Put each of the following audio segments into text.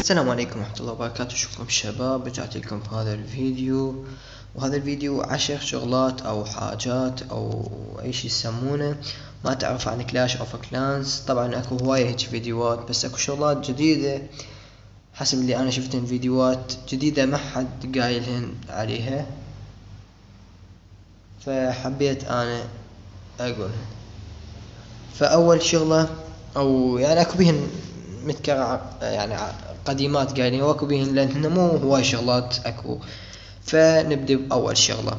السلام عليكم ورحمة الله وبركاته. شكرا شباب، رجعت لكم في هذا الفيديو. وهذا الفيديو 10 شغلات او حاجات او اي شي يسمونه ما تعرف عن كلاش اوف كلانس. طبعا اكو هواية هيك فيديوهات، بس اكو شغلات جديدة حسب اللي انا شفتن، فيديوهات جديدة ما حد قايلهن عليها، فحبيت انا اقولهن. فاول شغلة او يعني اكو بيهن متكرر، يعني قديمات قايلين واكو بيهن لان مو هواي شغلات اكو. فنبدأ بأول شغلة.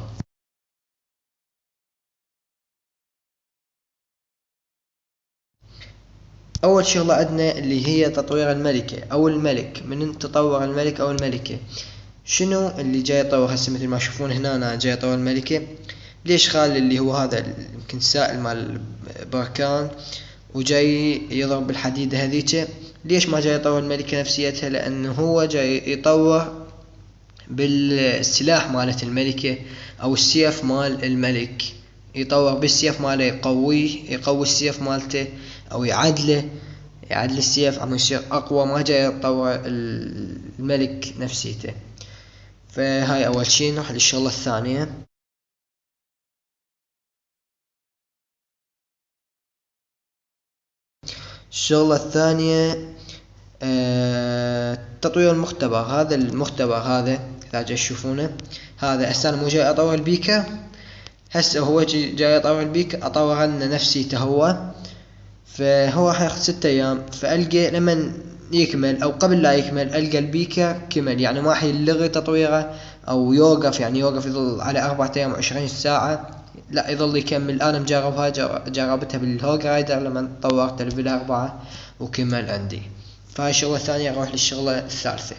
أول شغلة عندنا اللي هي تطوير الملكة أو الملك. من تطور الملك أو الملكة، شنو اللي جاي يطور؟ هسه مثل ما تشوفون هنا أنا جاي يطور الملكة. ليش خالي اللي هو هذا يمكن سائل مال بركان وجاي يضرب بالحديدة هذيك؟ ليش ما جاي يطور الملكة نفسيتها؟ لأنه هو جاي يطور بالسلاح مالت الملكة أو السيف مال الملك. يطور بالسيف ماله، يقويه، يقوي السيف مالته أو يعدله، يعدل السيف عم يصير أقوى. ما جاي يطور الملك نفسيته. فهاي أول شي. نروح للشغلة الثانية. الشغلة الثانية تطوير المختبر. هذا المختبر هذا إذا جاي تشوفونه، هذا هسه أنا مو جاي أطور البيكر، هسه هو جاي يطور البيك، اطور لنا نفسيته هو. فهو حياخد 6 ايام. فالقى لمن يكمل او قبل لا يكمل القى البيكر كمل، يعني ما حيلغي تطويره او يوقف، يعني يوقف يظل على 4 ايام و20 ساعة، لا يظل يكمل. انا مجربها، جربتها بالهوج رايدر لما طورت ليفل 4 وكمل عندي. فهاي الشغلة الثانية. اروح للشغلة الثالثة.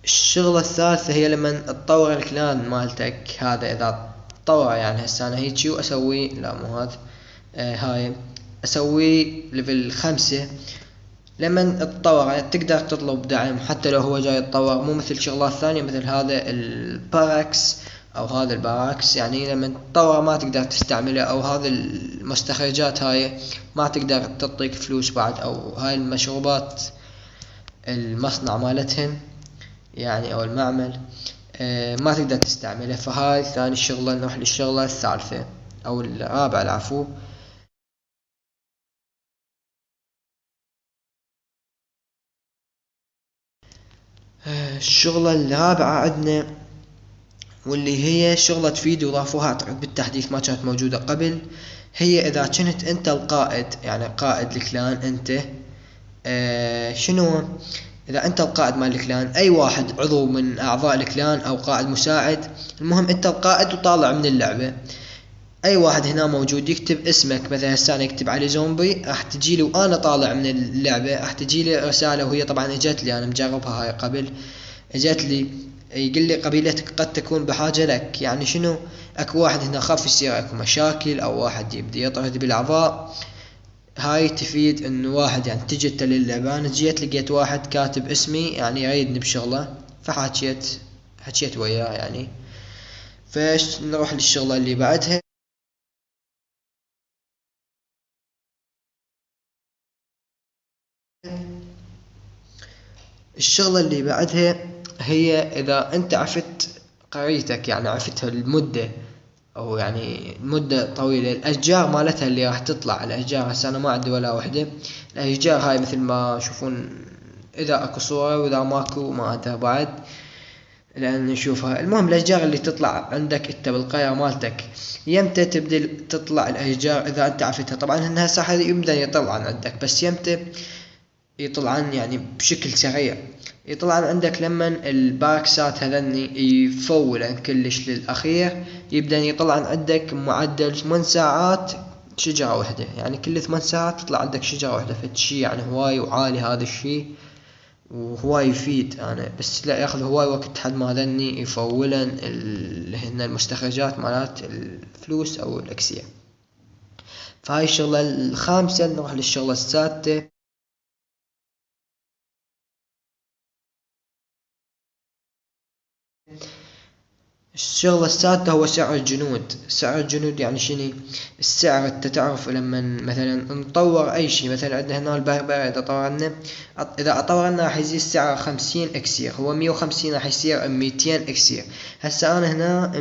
الشغلة الثالثة هي لما تطور الكلان مالتك. هذا اذا تطور، يعني هسه انا هيجي واسوي، لا مو هذا، هاي اسوي ليفل 5. لما تطور تقدر تطلب دعم حتى لو هو جاي يتطور، مو مثل شغلات ثانية مثل هذا الباراكس او هذا الباراكس. يعني لما تطور ما تقدر تستعمله، او هذا المستخرجات هاي ما تقدر تعطيك فلوس بعد، او هاي المشروبات المصنع مالتهن يعني او المعمل ما تقدر تستعمله. فهاي ثاني شغلة. نروح للشغلة الثالثة او الرابعة، العفو. الشغلة الرابعة عندنا، واللي هي شغلة تفيد وضافوها اعتقد بالتحديث، ما كانت موجودة قبل. هي اذا كنت انت القائد، يعني قائد الكلان انت، شنو؟ اذا انت القائد مال الكلان، اي واحد عضو من اعضاء الكلان او قائد مساعد، المهم انت القائد وطالع من اللعبة، اي واحد هنا موجود يكتب اسمك. مثلا هسه انا اكتب علي زومبي، راح تجي لي وانا طالع من اللعبة، راح تجي لي رسالة. وهي طبعا اجت لي، انا مجربها هاي قبل، اجت لي يقول لي قبيلتك قد تكون بحاجة لك. يعني شنو؟ اكو واحد هنا خاف يصير اكو مشاكل، او واحد يبدي يطرد بالاعضاء. هاي تفيد انه واحد، يعني تجي للعبة، انا جيت لقيت واحد كاتب اسمي يعني يريدني بشغلة، حكيت وياه يعني. فايش نروح للشغلة اللي بعدها. الشغلة اللي بعدها هي اذا انت عفت قريتك، يعني عفتها المدة، او يعني مدة طويلة، الاشجار مالتها اللي راح تطلع. الاشجار هسه انا ما عندي ولا وحدة. الاشجار هاي مثل ما تشوفون، اذا اكو صورة واذا ماكو ما ادري بعد، لان نشوفها. المهم الاشجار اللي تطلع عندك انت بالقرية مالتك، يمتى تبدأ تطلع الاشجار اذا انت عفتها؟ طبعا هن هسه يبدأ يطلعن عندك، بس يمتى يطلعن؟ يعني بشكل سريع. يطلعن عندك لما الباكسات هذني يفولن كلش للأخير، يبدأ يطلعن عندك معدل 8 ساعات شجرة واحدة. يعني كل 8 ساعات تطلع عندك شجرة واحدة. فشي يعني هواي وعالي هذا الشي، وهواي يفيد. أنا بس لا ياخذ هواي وقت حد ما هذني يفولن هن المستخرجات مالات الفلوس أو الأكسية. فهاي الشغلة الخامسة. نروح للشغلة السادسة. الشغلة السادسة هو سعر الجنود. سعر الجنود يعني شنو؟ السعر انت تعرف لما مثلا نطور اي شي، مثلا عندنا هنا البربرة اذا طورنا راح يزيد سعره 50 اكسير، هو 150 راح يصير 200 اكسير. هسه انا هنا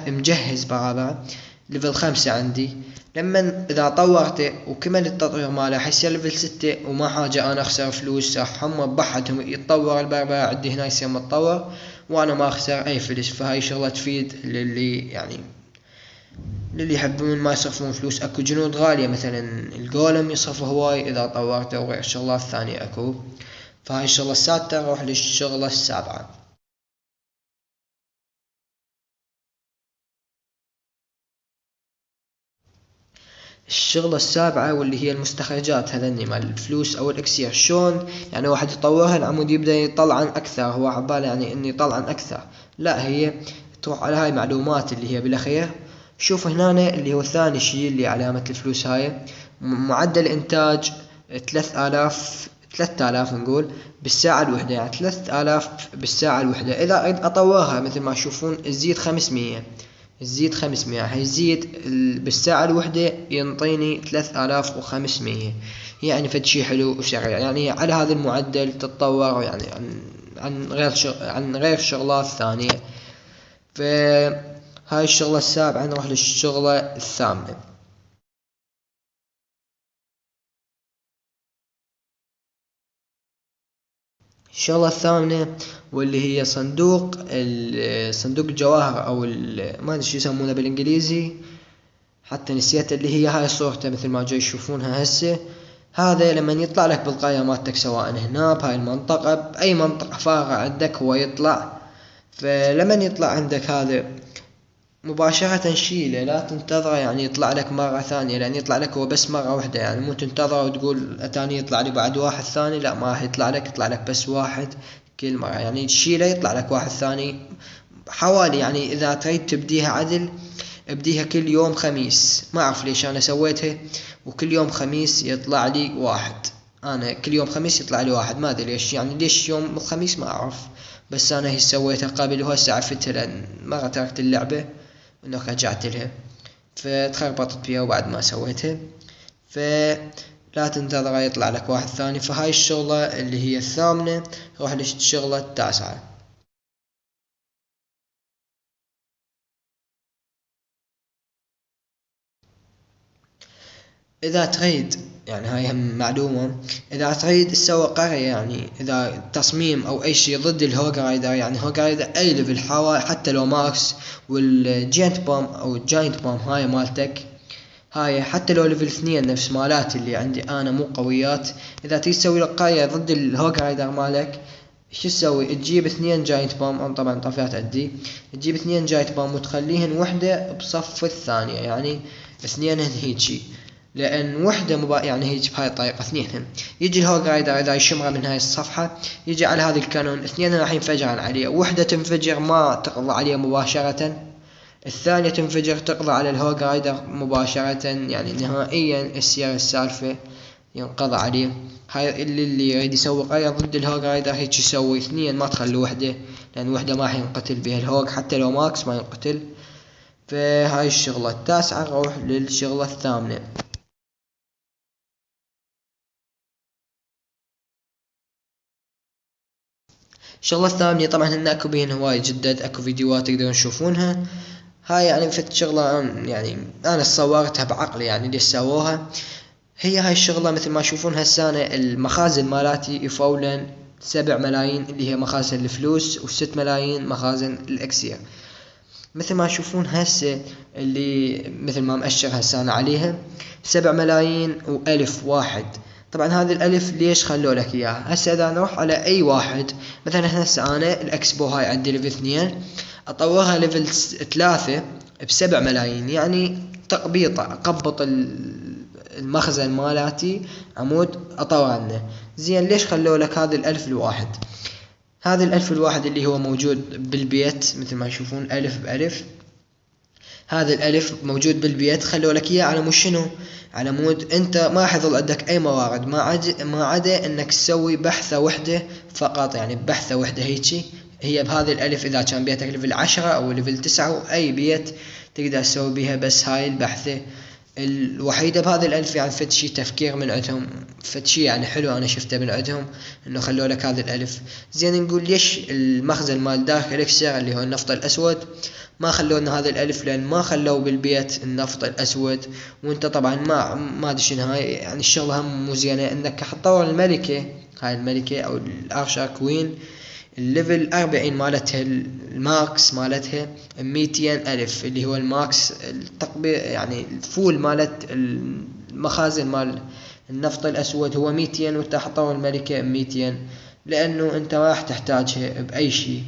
مجهز برابرة ليفل 5 عندي، لما اذا طورته وكمل التطوير ماله حيصير ليفل 6 وما حاجة انا اخسر فلوس، راح هم بحدهم يتطور البربرة عندي هنا يصير متطور وانا ما اخسر اي فلوس. فهاي شغلة تفيد للي يحبون ما يصرفون فلوس. اكو جنود غالية مثلا الجولم يصرف هواي اذا طورته، وغير الشغلات الثانية اكو. فهاي الشغلة السادسة. نروح للشغلة السابعة. الشغلة السابعة واللي هي المستخرجات هذني مال الفلوس او الاكسير. شلون يعني واحد يطورها العمود يبدأ يطلع اكثر، هو عباله يعني انه يطلع اكثر؟ لا، هي تروح على هاي المعلومات اللي هي بالاخير. شوف هنا اللي هو ثاني شيء اللي علامة الفلوس هاي معدل انتاج 3000 نقول بالساعة الوحدة، يعني 3000 بالساعة الوحدة. اذا اريد اطورها مثل ما تشوفون تزيد 500، تزيد 500 حيزيد بالساعة الوحدة ينطيني 3500. يعني فد شي حلو وسريع، يعني على هذا المعدل تتطور يعني عن غير شغلات ثانية. فهاي الشغلة السابعة. نروح للشغلة الثامنة. الشغلة الثامنة واللي هي صندوق الجواهر او ما ادري شو يسمونه بالانجليزي، حتى نسيت، اللي هي هاي صورته مثل ما جاي يشوفونها هسه. هذا لما يطلع لك بالقرية مالتك سواء هنا بهاي المنطقة بأي منطقة فارغة عندك هو يطلع. فلما يطلع عندك هذا مباشرة شيله، لا تنتظره يعني يطلع لك مرة ثانية، لأن يطلع لك هو بس مرة واحدة، يعني مو تنتظره وتقول أتاني يطلع لي بعد واحد ثاني، لا ما راح يطلع لك، يطلع لك بس واحد كل مرة. يعني تشيله يطلع لك واحد ثاني حوالي، يعني إذا تريد تبديها عدل ابديها كل يوم خميس. ما اعرف ليش انا سويتها وكل يوم خميس يطلع لي واحد. انا كل يوم خميس يطلع لي واحد، ما ادري ليش، يعني ليش يوم الخميس ما اعرف، بس انا هي سويتها قبل وهسه عرفتها لان مرة تركت اللعبة انه رجعت لها فتخربطت فيها وبعد ما سويتها. فلا تنتظر يطلع لك واحد ثاني. فهاي الشغلة اللي هي الثامنة. روح للشغلة التاسعة. اذا تريد، يعني هاي هم معلومة، اذا تريد تسوي قرية، يعني اذا تصميم او اي شيء ضد الهوج رايدر، يعني هوج رايدر اي ليفل حاول حتى لو ماكس، والجينت بام او الجاينت بام هاي مالتك هاي حتى لو ليفل 2 نفس مالاتي اللي عندي انا مو قويات، اذا تريد تسوي لك قرية ضد الهوج رايدر مالك شو تسوي؟ تجيب 2 جاينت بام، انا طبعا طفيت عندي، تجيب 2 جاينت بام وتخليهن وحدة بصف الثانية، يعني اثنينهن هيجي، لان وحده يعني هيك بهاي الطريقه اثنينهم. يجي الهوج رايدر اذا يشمره من هاي الصفحه يجي على هذا الكانون، اثنين راح ينفجرن عليه، وحده تنفجر ما تقضى عليه مباشره، الثانيه تنفجر تقضى على الهوج رايدر مباشره، يعني نهائيا يصير السالفه ينقضى عليه. هاي اللي يريد يسوي قرية ضد الهوج رايدر هيك يسوي اثنين، ما تخلي وحده، لان وحده ما راح ينقتل بها الهوج حتى لو ماكس ما ينقتل. فهاي الشغلة التاسعة. نروح للشغلة الثامنة. الشغلة الثامنة طبعا هن اكو بيهن هواي جدد، اكو فيديوهات تقدرون تشوفونها. هاي يعني فت شغلة يعني انا صورتها بعقلي، يعني ليش سووها. هي هاي الشغلة مثل ما تشوفون هسه أنا المخازن مالاتي يفولن 7 ملايين اللي هي مخازن الفلوس، و6 ملايين مخازن الاكسير. مثل ما تشوفون هسه اللي مثل ما مأشر هسه أنا عليها 7 ملايين و1000 واحد. طبعا هذا الألف ليش خلوا لك إياها؟ هسه إذا نروح على أي واحد، مثلا هسه أنا الأكسبو هاي عندي ليفل 2 أطورها ليفل 3 ب7 ملايين، يعني تقبيطة أقبط المخزن مالاتي عمود أطور عنه. زين ليش خلوا لك هذا الألف الواحد؟ هذا الألف الواحد اللي هو موجود بالبيت مثل ما يشوفون ألف بألف، هذا الألف موجود بالبيت خلوا لك إياه على مود شنو؟ على مود أنت ما حيظل عندك أي موارد ما عدا أنك تسوي بحثة وحدة فقط، يعني بحثة وحدة هيجي هي بهذه الألف إذا كان بيتك ليفل 10 أو ليفل 9 أو أي بيت تقدر تسوي بيها. بس هاي البحثة الوحيدة بهذه الألف، يعني فد شي تفكير من عندهم، فد شي يعني حلو أنا شفته من عندهم إنه خلوا لك هذه الألف. زين نقول ليش المخزن مال دارك إليكسير اللي هو النفط الأسود ما خلوا لنا هذه الألف؟ لأن ما خلوا بالبيت النفط الأسود، وأنت طبعا ما أدري شنو هاي، يعني الشغلة هم مو زينة إنك حطوا الملكة، هاي الملكة أو الأرشر كوين الليفل 40 مالتها الماكس مالتها 200 ألف، اللي هو الماكس التقبيل يعني الفول مالت المخازن مال النفط الأسود هو 200، وانت حطوا الملكة 200 لأنه انت ما راح تحتاجها بأي شيء،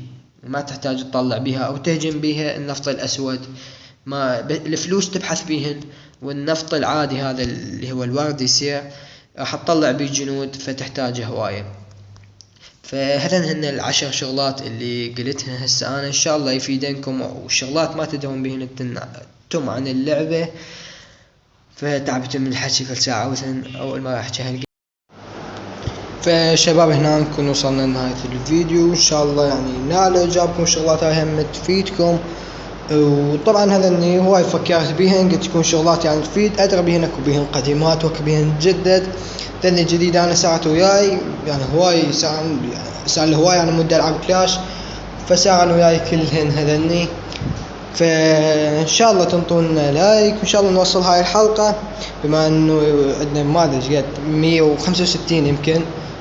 ما تحتاج تطلع بيها أو تهجم بيها النفط الأسود، ما الفلوس تبحث بيهن، والنفط العادي هذا اللي هو الورد يصير راح تطلع بيه جنود فتحتاجه هواية. فهذا هن العشر شغلات اللي قلتها هسه انا، ان شاء الله يفيدنكم، والشغلات ما تدرون بهن انتم عن اللعبة. فتعبت من الحكي فالساعة مثلا اول ما احكي هالقد. فشباب هنا نكون وصلنا لنهاية الفيديو، ان شاء الله يعني نال اعجابكم الشغلات هاي هم تفيدكم. وطبعا هذا اني هواي فكرت بيهن، قلت تكون شغلات يعني تفيد، ادري بيهن اكو بيهن قديمات واكو بيهن جدد. لان الجديد انا ساعات وياي يعني هواي صار لي هواي يعني مدة العب كلاش، فساعن وياي كلهن هذني. فان شاء الله تنطونا لايك، وان شاء الله نوصل هاي الحلقة، بما انه عندنا ما ادري قد 165 يمكن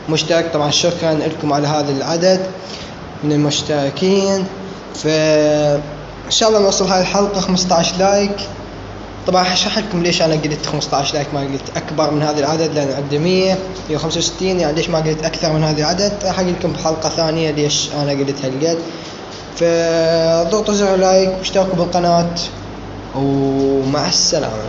مشترك. طبعا شكرا لكم على هذا العدد من المشتركين. ان شاء الله نوصل هاي الحلقة 15 لايك. طبعا هشرح لكم ليش انا قلت 15 لايك ما قلت اكبر من هذا العدد، لان عندي 165 يعني ليش ما قلت اكثر من هذا العدد، راح اقول لكم بحلقة ثانية ليش انا قلت هالقد. فضغطوا زر لايك واشتركوا بالقناة، ومع السلامة.